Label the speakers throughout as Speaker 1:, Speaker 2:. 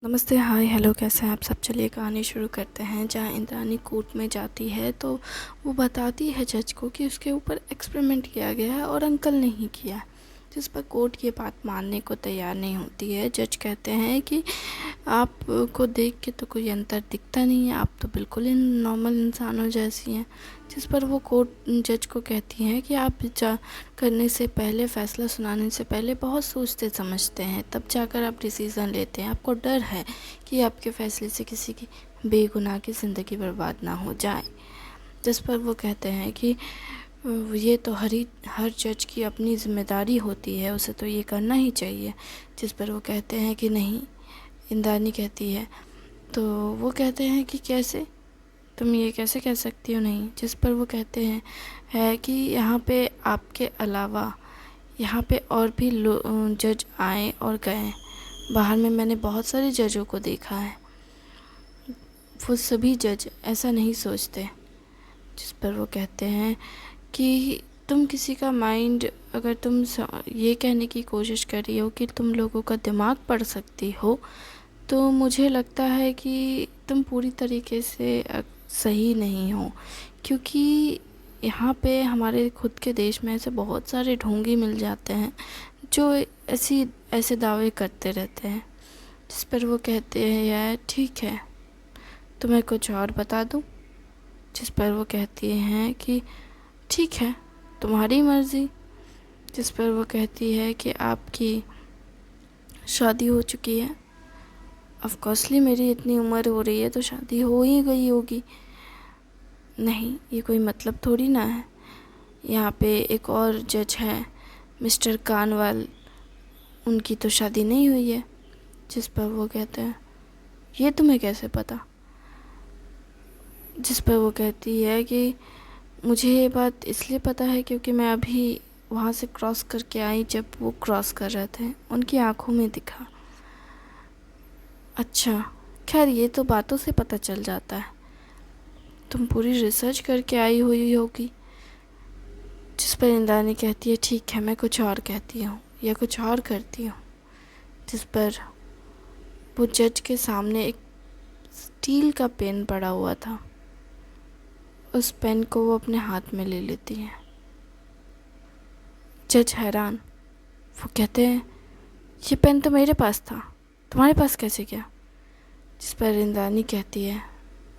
Speaker 1: नमस्ते, हाय, हेलो, कैसे हैं आप सब। चलिए कहानी शुरू करते हैं। जहाँ इंद्राणी कोर्ट में जाती है तो वो बताती है जज को कि उसके ऊपर एक्सपेरिमेंट किया गया है और अंकल ने ही किया है, जिस पर कोर्ट ये बात मानने को तैयार नहीं होती है। जज कहते हैं कि आपको देख के तो कोई अंतर दिखता नहीं है, आप तो बिल्कुल ही नॉर्मल इंसानों जैसी हैं। जिस पर वो कोर्ट जज को कहती हैं कि आप विचार करने से पहले, फ़ैसला सुनाने से पहले बहुत सोचते समझते हैं, तब जाकर आप डिसीज़न लेते हैं। आपको डर है कि आपके फ़ैसले से किसी की बेगुनाह की ज़िंदगी बर्बाद ना हो जाए। जिस पर वो कहते हैं कि ये तो हर जज की अपनी ज़िम्मेदारी होती है, उसे तो ये करना ही चाहिए। जिस पर वो कहते हैं कि नहीं, इंद्राणी कहती है। तो वो कहते हैं कि कैसे, तुम ये कैसे कह सकती हो नहीं। जिस पर वो कहते हैं है कि यहाँ पे आपके अलावा यहाँ पे और भी जज आए और गए। बाहर में मैंने बहुत सारे जजों को देखा है, वो सभी जज ऐसा नहीं सोचते। जिस पर वो कहते हैं कि तुम किसी का माइंड, अगर तुम ये कहने की कोशिश कर रही हो कि तुम लोगों का दिमाग पढ़ सकती हो, तो मुझे लगता है कि तुम पूरी तरीके से सही नहीं हो। क्योंकि यहाँ पे हमारे खुद के देश में ऐसे बहुत सारे ढोंगी मिल जाते हैं जो ऐसे दावे करते रहते हैं। जिस पर वो कहते हैं यार ठीक है, तुम्हें कुछ और बता दूँ। जिस पर वो कहती हैं कि ठीक है, तुम्हारी मर्ज़ी। जिस पर वो कहती है कि आपकी शादी हो चुकी है। ऑफकोर्सली मेरी इतनी उम्र हो रही है तो शादी हो ही गई होगी। नहीं, ये कोई मतलब थोड़ी ना है। यहाँ पे एक और जज है, मिस्टर कानवाल, उनकी तो शादी नहीं हुई है। जिस पर वो कहते हैं ये तुम्हें कैसे पता। जिस पर वो कहती है कि मुझे ये बात इसलिए पता है क्योंकि मैं अभी वहाँ से क्रॉस करके आई, जब वो क्रॉस कर रहे थे उनकी आंखों में दिखा। अच्छा, खैर ये तो बातों से पता चल जाता है, तुम पूरी रिसर्च करके आई हुई होगी। जिस पर इंद्राणी कहती है ठीक है, मैं कुछ और कहती हूँ या कुछ और करती हूँ। जिस पर वो जज के सामने एक स्टील का पेन पड़ा हुआ था, उस पेन को वो अपने हाथ में ले लेती है। जज हैरान, वो कहते हैं ये पेन तो मेरे पास था, तुम्हारे पास कैसे गया। जिस पर इंद्राणी कहती है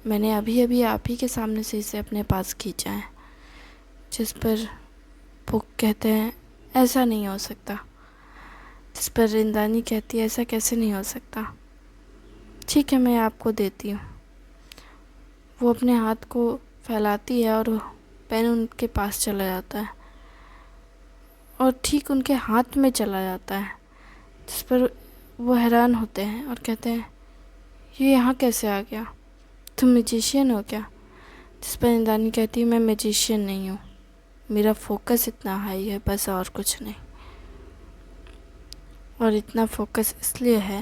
Speaker 1: मैंने अभी अभी आप ही के सामने से इसे अपने पास खींचा है। जिस पर वो कहते हैं ऐसा नहीं हो सकता। जिस पर इंद्राणी कहती है ऐसा कैसे नहीं हो सकता, ठीक है मैं आपको देती हूँ। वो अपने हाथ को फैलाती है और पेन उनके पास चला जाता है और ठीक उनके हाथ में चला जाता है। जिस पर वो हैरान होते हैं और कहते हैं ये यहाँ कैसे आ गया, तुम मैजिशियन हो क्या। जिस पर इंद्राणी कहती है मैं मैजिशियन नहीं हूँ, मेरा फोकस इतना हाई है बस, और कुछ नहीं। और इतना फोकस इसलिए है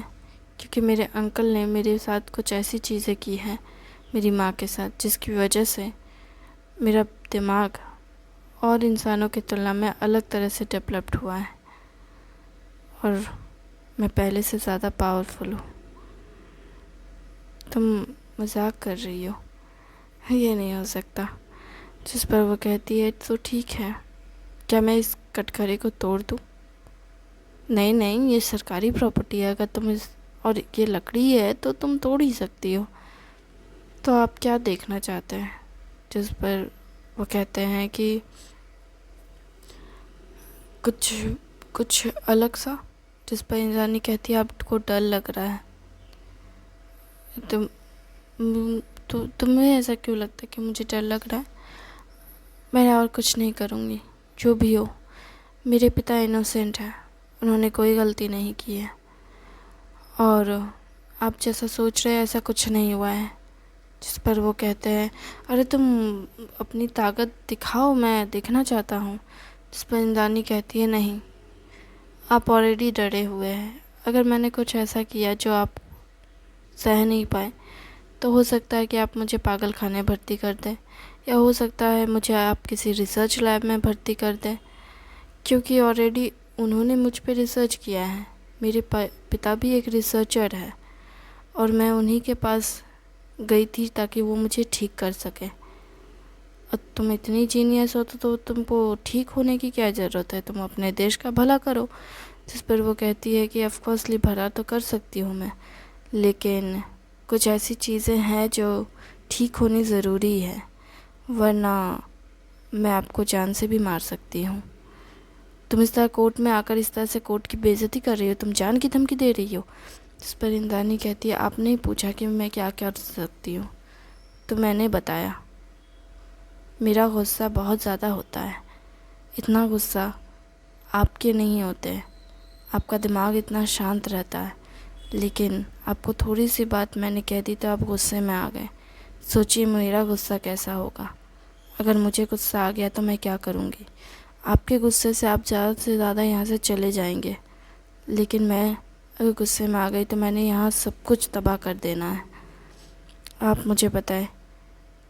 Speaker 1: क्योंकि मेरे अंकल ने मेरे साथ कुछ ऐसी चीज़ें की हैं, मेरी माँ के साथ, जिसकी वजह से मेरा दिमाग और इंसानों की तुलना में अलग तरह से डेवलप्ड हुआ है और मैं पहले से ज़्यादा पावरफुल हूँ। तुम मजाक कर रही हो, ये नहीं हो सकता। जिस पर वो कहती है तो ठीक है, क्या मैं इस कटघरे को तोड़ दूँ। नहीं नहीं, ये सरकारी प्रॉपर्टी है, अगर तुम और ये लकड़ी है तो तुम तोड़ ही सकती हो, तो आप क्या देखना चाहते हैं। जिस पर वो कहते हैं कि कुछ कुछ अलग सा। जिस पर इंद्राणी कहती है आपको डर लग रहा है, तुम्हें ऐसा क्यों लगता है कि मुझे डर लग रहा है। मैं और कुछ नहीं करूँगी, जो भी हो। मेरे पिता इनोसेंट हैं, उन्होंने कोई गलती नहीं की है और आप जैसा सोच रहे हैं ऐसा कुछ नहीं हुआ है। जिस पर वो कहते हैं अरे तुम अपनी ताकत दिखाओ, मैं देखना चाहता हूँ। जिस पर इंद्राणी कहती है नहीं, आप ऑलरेडी डरे हुए हैं। अगर मैंने कुछ ऐसा किया जो आप सह नहीं पाए तो हो सकता है कि आप मुझे पागल खाने भर्ती कर दें, या हो सकता है मुझे आप किसी रिसर्च लैब में भर्ती कर दें, क्योंकि ऑलरेडी उन्होंने मुझ पे रिसर्च किया है। मेरे पिता भी एक रिसर्चर है और मैं उन्हीं के पास गई थी ताकि वो मुझे ठीक कर सके। और तुम इतनी जीनियस हो तो तुमको ठीक होने की क्या ज़रूरत है, तुम अपने देश का भला करो। जिस पर वो कहती है कि ऑफ कोर्सली भला तो कर सकती हूँ मैं, लेकिन कुछ ऐसी चीज़ें हैं जो ठीक होनी ज़रूरी है, वरना मैं आपको जान से भी मार सकती हूँ। तुम इस तरह कोर्ट में आकर इस तरह से कोर्ट की बेइज्जती कर रही हो, तुम जान की धमकी दे रही हो। जिस पर इंद्राणी कहती है, आपने ही पूछा कि मैं क्या कर सकती हूँ, तो मैंने बताया। मेरा गुस्सा बहुत ज़्यादा होता है, इतना गुस्सा आपके नहीं होते, आपका दिमाग इतना शांत रहता है, लेकिन आपको थोड़ी सी बात मैंने कह दी तो आप गुस्से में आ गए। सोचिए मेरा गुस्सा कैसा होगा। अगर मुझे गुस्सा आ गया तो मैं क्या करूँगी। आपके गुस्से से आप ज़्यादा से ज़्यादा यहाँ से चले जाएंगे, लेकिन मैं अगर गुस्से में आ गई तो मैंने यहाँ सब कुछ तबाह कर देना है। आप मुझे बताएं,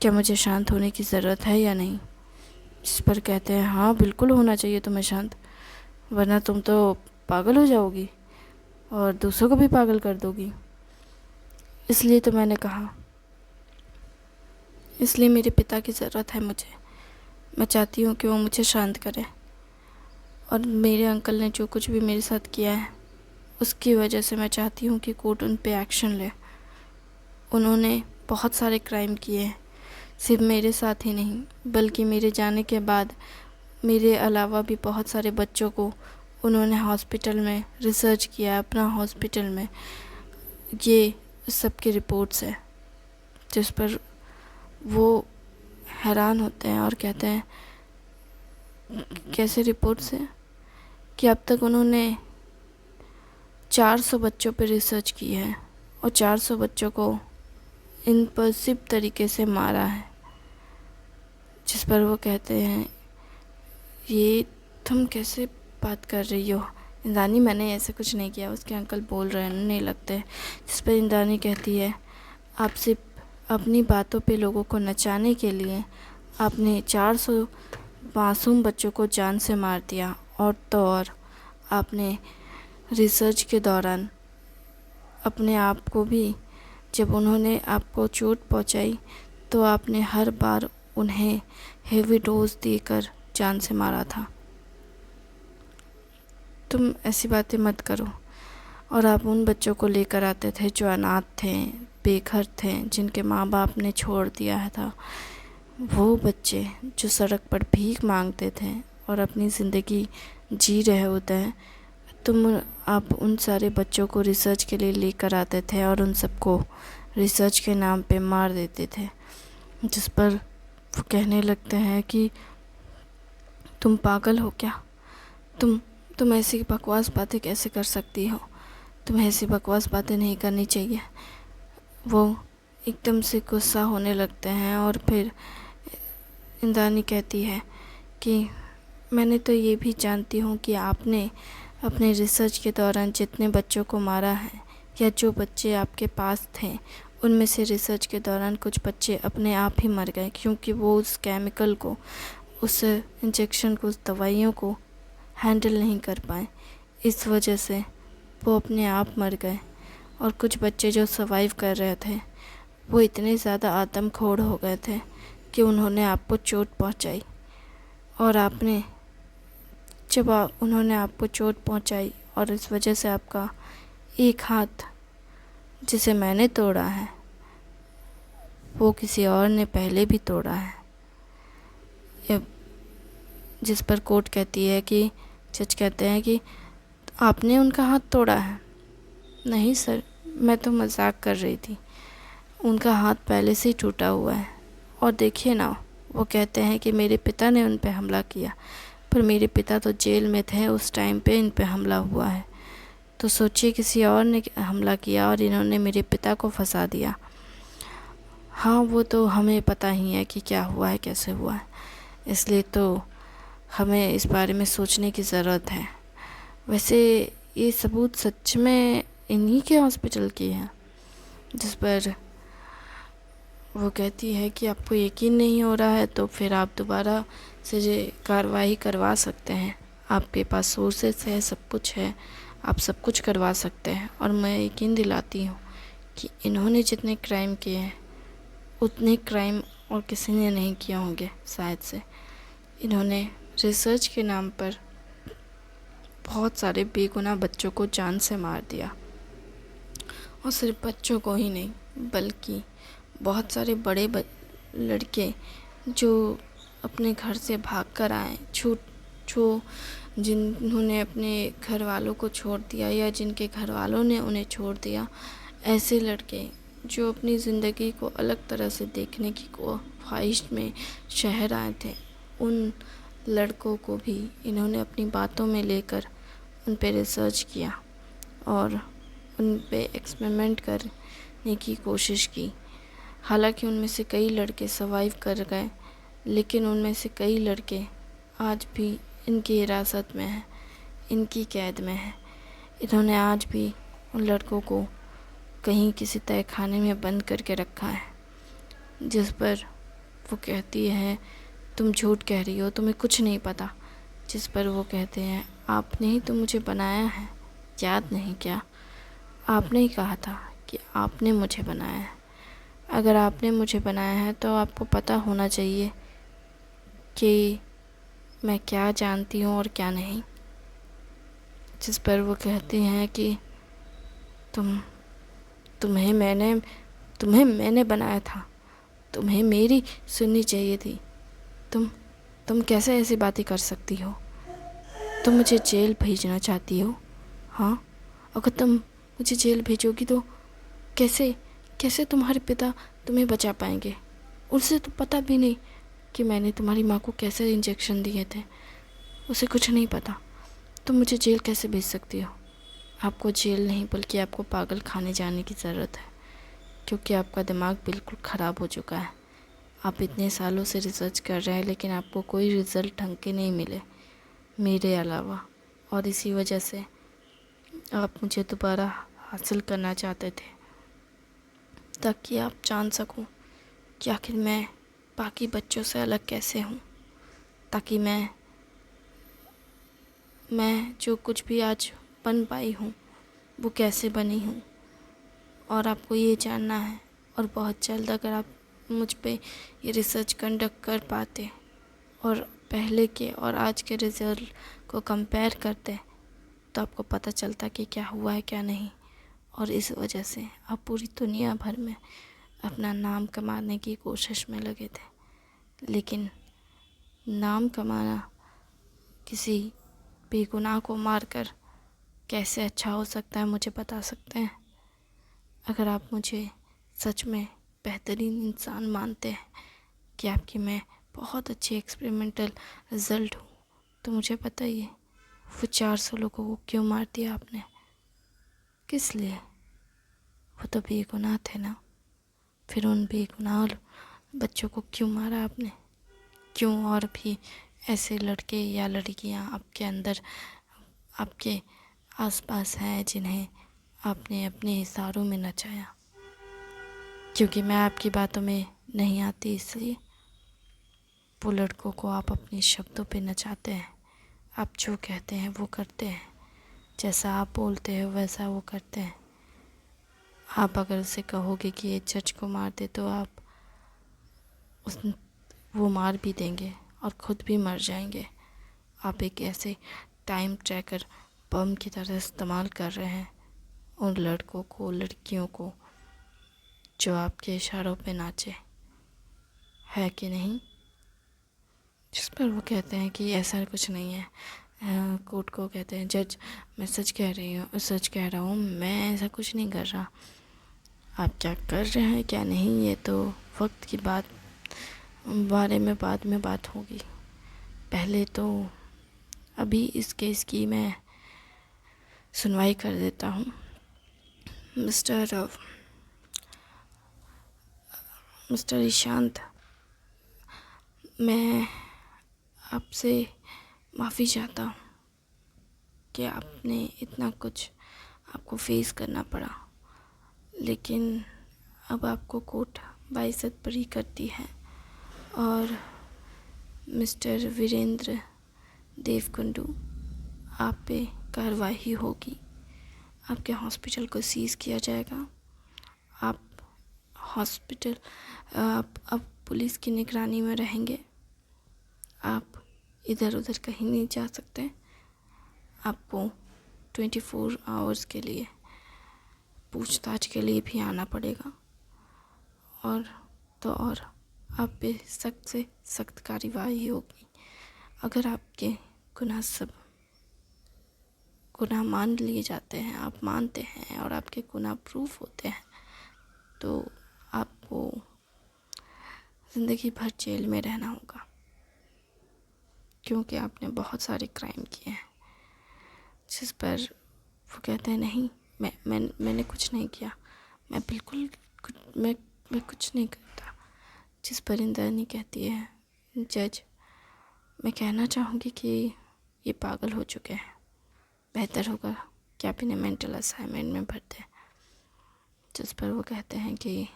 Speaker 1: क्या मुझे शांत होने की ज़रूरत है या नहीं। इस पर कहते हैं, हाँ बिल्कुल होना चाहिए तुम्हें शांत, वरना तुम तो पागल हो जाओगी और दूसरों को भी पागल कर दोगी। इसलिए तो मैंने कहा, इसलिए मेरे पिता की ज़रूरत है मुझे। मैं चाहती हूँ कि वो मुझे शांत करे, और मेरे अंकल ने जो कुछ भी मेरे साथ किया है उसकी वजह से मैं चाहती हूँ कि कोर्ट उन पे एक्शन ले। उन्होंने बहुत सारे क्राइम किए हैं, सिर्फ मेरे साथ ही नहीं बल्कि मेरे जाने के बाद मेरे अलावा भी बहुत सारे बच्चों को उन्होंने हॉस्पिटल में रिसर्च किया है, अपना हॉस्पिटल में। ये सबकी रिपोर्ट्स है, जिस पर वो हैरान होते हैं और कहते हैं, कैसे रिपोर्ट्स है कि अब तक उन्होंने 400 बच्चों पर रिसर्च की है और 400 बच्चों को इम्पल्सिव तरीके से मारा है। जिस पर वो कहते हैं, ये तुम कैसे बात कर रही हो इंद्राणी, मैंने ऐसे कुछ नहीं किया, उसके अंकल बोल रहे नहीं लगते। जिस पर इंद्राणी कहती है, आप सिर्फ अपनी बातों पे लोगों को नचाने के लिए आपने 400 मासूम बच्चों को जान से मार दिया, और तो और आपने रिसर्च के दौरान अपने आप को भी, जब उन्होंने आपको चोट पहुंचाई तो आपने हर बार उन्हें हेवी डोज देकर जान से मारा था। तुम ऐसी बातें मत करो। और आप उन बच्चों को लेकर आते थे जो अनाथ थे, बेघर थे, जिनके माँ बाप ने छोड़ दिया था, वो बच्चे जो सड़क पर भीख मांगते थे और अपनी ज़िंदगी जी रहे होते हैं। आप उन सारे बच्चों को रिसर्च के लिए लेकर आते थे और उन सबको रिसर्च के नाम पे मार देते थे। जिस पर वो कहने लगते हैं कि तुम पागल हो क्या, तुम ऐसी बकवास बातें कैसे कर सकती हो, तुम्हें ऐसी बकवास बातें नहीं करनी चाहिए। वो एकदम से गुस्सा होने लगते हैं और फिर इंद्राणी कहती है कि मैंने तो ये भी जानती हूँ कि आपने अपने रिसर्च के दौरान जितने बच्चों को मारा है, या जो बच्चे आपके पास थे, उनमें से रिसर्च के दौरान कुछ बच्चे अपने आप ही मर गए, क्योंकि वो उस केमिकल को, उस इंजेक्शन को, उस दवाइयों को हैंडल नहीं कर पाए। इस वजह से वो अपने आप मर गए। और कुछ बच्चे जो सर्वाइव कर रहे थे, वो इतने ज़्यादा आदमखोर हो गए थे कि उन्होंने आपको चोट पहुंचाई। और उन्होंने आपको चोट पहुंचाई और इस वजह से आपका एक हाथ, जिसे मैंने तोड़ा है, वो किसी और ने पहले भी तोड़ा है। जिस पर कोर्ट कहती है कि, जज कहते हैं कि आपने उनका हाथ तोड़ा है। नहीं सर, मैं तो मजाक कर रही थी, उनका हाथ पहले से ही टूटा हुआ है। और देखिए ना, वो कहते हैं कि मेरे पिता ने उन पे हमला किया, पर मेरे पिता तो जेल में थे उस टाइम पे इन पे हमला हुआ है। तो सोचिए किसी और ने हमला किया और इन्होंने मेरे पिता को फंसा दिया। हाँ, वो तो हमें पता ही है कि क्या हुआ है, कैसे हुआ है, इसलिए तो हमें इस बारे में सोचने की ज़रूरत है। वैसे ये सबूत सच में इन्हीं के हॉस्पिटल की है। जिस पर वो कहती है कि आपको यकीन नहीं हो रहा है तो फिर आप दोबारा से कार्रवाई करवा सकते हैं, आपके पास सोर्सेस है, सब कुछ है, आप सब कुछ करवा सकते हैं। और मैं यकीन दिलाती हूँ कि इन्होंने जितने क्राइम किए हैं उतने क्राइम और किसी ने नहीं किए होंगे शायद से। इन्होंने रिसर्च के नाम पर बहुत सारे बेगुनाह बच्चों को जान से मार दिया, और सिर्फ बच्चों को ही नहीं बल्कि बहुत सारे बड़े लड़के जो अपने घर से भाग कर आए, जो जिन्होंने अपने घर वालों को छोड़ दिया या जिनके घर वालों ने उन्हें छोड़ दिया, ऐसे लड़के जो अपनी ज़िंदगी को अलग तरह से देखने की ख्वाहिश में शहर आए थे, उन लड़कों को भी इन्होंने अपनी बातों में लेकर उन पे रिसर्च किया और उन पे एक्सपेरिमेंट करने की कोशिश की। हालांकि उनमें से कई लड़के सर्वाइव कर गए, लेकिन उनमें से कई लड़के आज भी इनकी हिरासत में हैं, इनकी कैद में हैं। इन्होंने आज भी उन लड़कों को कहीं किसी तय खाने में बंद करके रखा है, जिस पर वो कहती है तुम झूठ कह रही हो, तुम्हें कुछ नहीं पता। जिस पर वो कहते हैं आपने ही तो मुझे बनाया है, याद नहीं क्या? आपने ही कहा था कि आपने मुझे बनाया है। अगर आपने मुझे बनाया है तो आपको पता होना चाहिए कि मैं क्या जानती हूँ और क्या नहीं। जिस पर वो कहती हैं कि तुम्हें मैंने बनाया था, तुम्हें मेरी सुननी चाहिए थी। तुम कैसे ऐसी बातें कर सकती हो? तुम मुझे जेल भेजना चाहती हो? हाँ, अगर तुम मुझे जेल भेजोगी तो कैसे तुम्हारे पिता तुम्हें बचा पाएंगे? उसे तो पता भी नहीं कि मैंने तुम्हारी माँ को कैसे इंजेक्शन दिए थे, उसे कुछ नहीं पता। तुम मुझे जेल कैसे भेज सकती हो? आपको जेल नहीं बल्कि आपको पागल खाने जाने की ज़रूरत है, क्योंकि आपका दिमाग बिल्कुल ख़राब हो चुका है। आप इतने सालों से रिसर्च कर रहे हैं लेकिन आपको कोई रिज़ल्ट ढंग के नहीं मिले मेरे अलावा, और इसी वजह से आप मुझे दोबारा हासिल करना चाहते थे ताकि आप जान सकूं कि आखिर मैं बाकी बच्चों से अलग कैसे हूं, ताकि मैं जो कुछ भी आज बन पाई हूं वो कैसे बनी हूं। और आपको ये जानना है, और बहुत जल्द अगर आप मुझ पे ये रिसर्च कंडक्ट कर पाते और पहले के और आज के रिज़ल्ट को कंपेयर करते तो आपको पता चलता कि क्या हुआ है क्या नहीं। और इस वजह से आप पूरी दुनिया भर में अपना नाम कमाने की कोशिश में लगे थे, लेकिन नाम कमाना किसी बेगुनाह को मारकर कैसे अच्छा हो सकता है मुझे बता सकते हैं? अगर आप मुझे सच में बेहतरीन इंसान मानते हैं कि आपकी मैं बहुत अच्छी एक्सपेरिमेंटल रिज़ल्ट हूँ, तो मुझे बताइए वो 400 लोगों को क्यों मार दिया आपने? किस लिए? वो तो बेगुनाह थे ना। फिर उन बेगुनाह बच्चों को क्यों मारा आपने? क्यों और भी ऐसे लड़के या लड़कियां आपके अंदर, आपके आसपास हैं जिन्हें आपने अपने इशारों में नचाया? क्योंकि मैं आपकी बातों में नहीं आती, इसलिए वो लड़कों को आप अपने शब्दों पे नचाते हैं। आप जो कहते हैं वो करते हैं, जैसा आप बोलते हैं वैसा वो करते हैं। आप अगर उसे कहोगे कि ये जज को मार दे तो आप वो मार भी देंगे और ख़ुद भी मर जाएंगे। आप एक ऐसे टाइम ट्रैकर बम की तरह इस्तेमाल कर रहे हैं उन लड़कों को, लड़कियों को जो आपके इशारों पे नाचे, है कि नहीं? जिस पर वो कहते हैं कि ऐसा कुछ नहीं है। कोर्ट को कहते हैं जज मैं सच कह रहा हूँ, मैं ऐसा कुछ नहीं कर रहा। आप क्या कर रहे हैं क्या नहीं ये तो वक्त की बारे में बाद में बात होगी। पहले तो अभी इस केस की मैं सुनवाई कर देता हूँ। मिस्टर ईशांत, मैं आपसे माफ़ी चाहता हूँ कि आपने इतना कुछ आपको फेस करना पड़ा, लेकिन अब आपको कोर्ट बाइज्जत बरी करती है और मिस्टर वीरेंद्र देवकुंडू आप पे कार्रवाई होगी। आपके हॉस्पिटल को सीज़ किया जाएगा, हॉस्पिटल आप अब पुलिस की निगरानी में रहेंगे। आप इधर उधर कहीं नहीं जा सकते। आपको 24 आवर्स के लिए पूछताछ के लिए भी आना पड़ेगा। और तो और आप पे सख्त से सख्त कार्रवाई होगी। अगर आपके गुनाह मान लिए जाते हैं, आप मानते हैं और आपके गुनाह प्रूफ होते हैं, तो आपको ज़िंदगी भर जेल में रहना होगा, क्योंकि आपने बहुत सारे क्राइम किए हैं जिस पर वो कहते हैं नहीं, मैंने कुछ नहीं किया, मैं बिल्कुल मैं कुछ नहीं करता। जिस पर इंद्रानी कहती है, जज, मैं कहना चाहूँगी कि ये पागल हो चुके हैं, बेहतर होगा कि आप इन्हें मेंटल असाइनमेंट में भर दें। जिस पर वो कहते हैं कि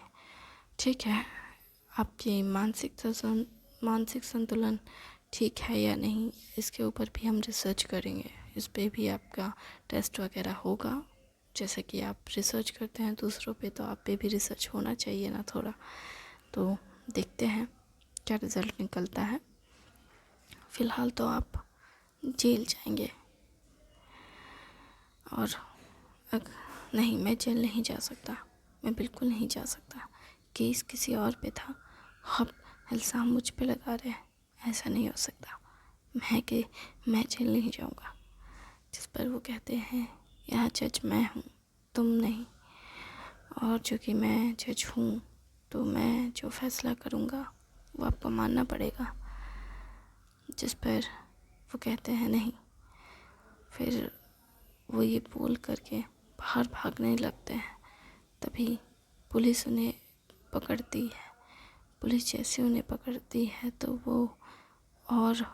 Speaker 1: ठीक है, आपकी मानसिक संतुलन ठीक है या नहीं, इसके ऊपर भी हम रिसर्च करेंगे। इस पे भी आपका टेस्ट वगैरह होगा। जैसे कि आप रिसर्च करते हैं दूसरों पे, तो आप पे भी रिसर्च होना चाहिए ना थोड़ा। तो देखते हैं क्या रिज़ल्ट निकलता है। फ़िलहाल तो आप जेल जाएंगे। और नहीं, मैं जेल नहीं जा सकता, मैं बिल्कुल नहीं जा सकता। केस किसी और पे था, अब इल्ज़ाम मुझ पे लगा रहे हैं, ऐसा नहीं हो सकता। मैं जेल नहीं जाऊंगा। जिस पर वो कहते हैं, यहाँ जज मैं हूँ, तुम नहीं, और चूँकि मैं जज हूँ तो मैं जो फैसला करूँगा वो आपको मानना पड़ेगा। जिस पर वो कहते हैं नहीं। फिर वो ये बोल करके बाहर भागने लगते हैं। तभी पुलिस उन्हें पकड़ती है। पुलिस जैसे उन्हें पकड़ती है तो वो और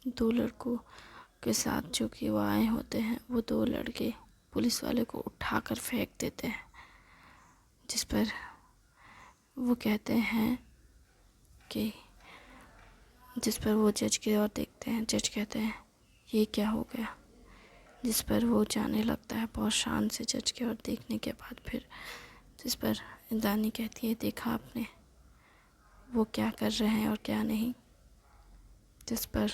Speaker 1: 2 लड़कों के साथ जो कि वो आए होते हैं, वो 2 लड़के पुलिस वाले को उठाकर फेंक देते हैं। जिस पर वो कहते हैं कि जिस पर वो जज की ओर देखते हैं। जज कहते हैं, ये क्या हो गया? जिस पर वो जाने लगता है बहुत शान से जज की ओर देखने के बाद। फिर जिस पर इंद्रानी कहती है, देखा आपने वो क्या कर रहे हैं और क्या नहीं। जिस पर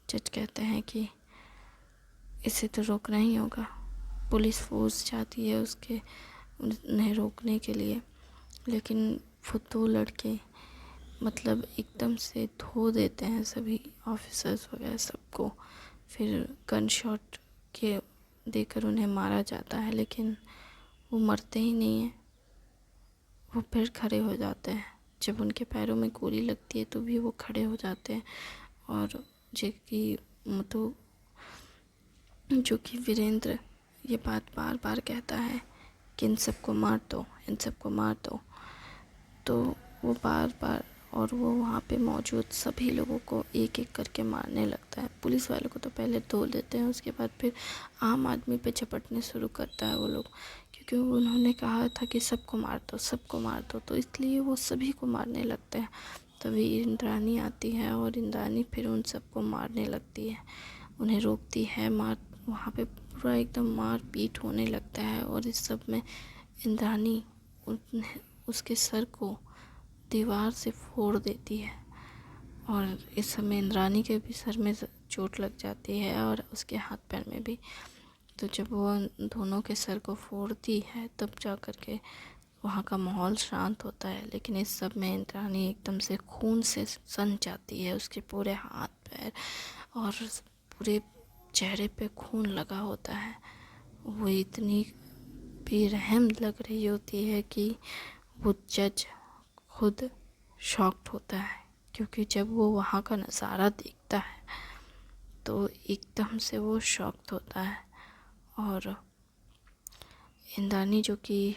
Speaker 1: जज कहते हैं कि इसे तो रोकना ही होगा। पुलिस फोर्स जाती है उन्हें रोकने के लिए, लेकिन वो 2 लड़के मतलब एकदम से धो देते हैं सभी ऑफिसर्स वगैरह सबको। फिर गन शॉट के देकर उन्हें मारा जाता है, लेकिन वो मरते ही नहीं हैं। वो फिर खड़े हो जाते हैं। जब उनके पैरों में गोली लगती है तो भी वो खड़े हो जाते हैं। और जो कि वीरेंद्र ये बात बार बार कहता है कि इन सबको मार दो, इन सबको मार दो। तो वो बार बार और वो वहाँ पे मौजूद सभी लोगों को एक एक करके मारने लगता है। पुलिस वालों को तो पहले धो देते हैं, उसके बाद फिर आम आदमी पे झपटने शुरू करता है वो लोग, क्योंकि उन्होंने कहा था कि सबको मार दो, सबको मार दो, तो इसलिए वो सभी को मारने लगते हैं। तभी इंद्रानी आती है और इंद्रानी फिर उन सबको मारने लगती है, उन्हें रोकती है। वहाँ पे पूरा एकदम मार पीट होने लगता है। और इस सब में इंद्रानी उसके सर को दीवार से फोड़ देती है। और इस समय इंद्रानी के भी सर में चोट लग जाती है और उसके हाथ पैर में भी। तो जब वो दोनों के सर को फोड़ती है तब जा कर के वहाँ का माहौल शांत होता है। लेकिन इस सब में इंद्रानी एकदम से खून से सन जाती है। उसके पूरे हाथ पैर और पूरे चेहरे पे खून लगा होता है। वो इतनी बेरहम लग रही होती है कि वो जज खुद शॉक्ड होता है, क्योंकि जब वो वहाँ का नज़ारा देखता है तो एकदम से वो शॉक्ड होता है। और इंद्रानी जो कि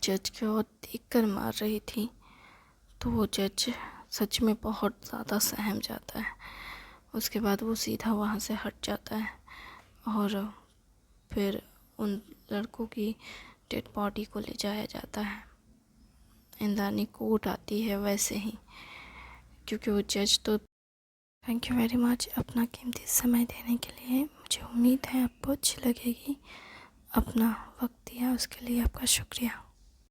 Speaker 1: जज की ओर देखकर मार रही थी, तो वो जज सच में बहुत ज़्यादा सहम जाता है। उसके बाद वो सीधा वहाँ से हट जाता है और फिर उन लड़कों की डेड बॉडी को ले जाया जाता है। इंद्रानी कोर्ट आती है वैसे ही, क्योंकि वो जज तो। थैंक यू वेरी मच अपना कीमती समय देने के लिए। मुझे उम्मीद है आपको अच्छी लगेगी। अपना वक्त दिया उसके लिए आपका शुक्रिया।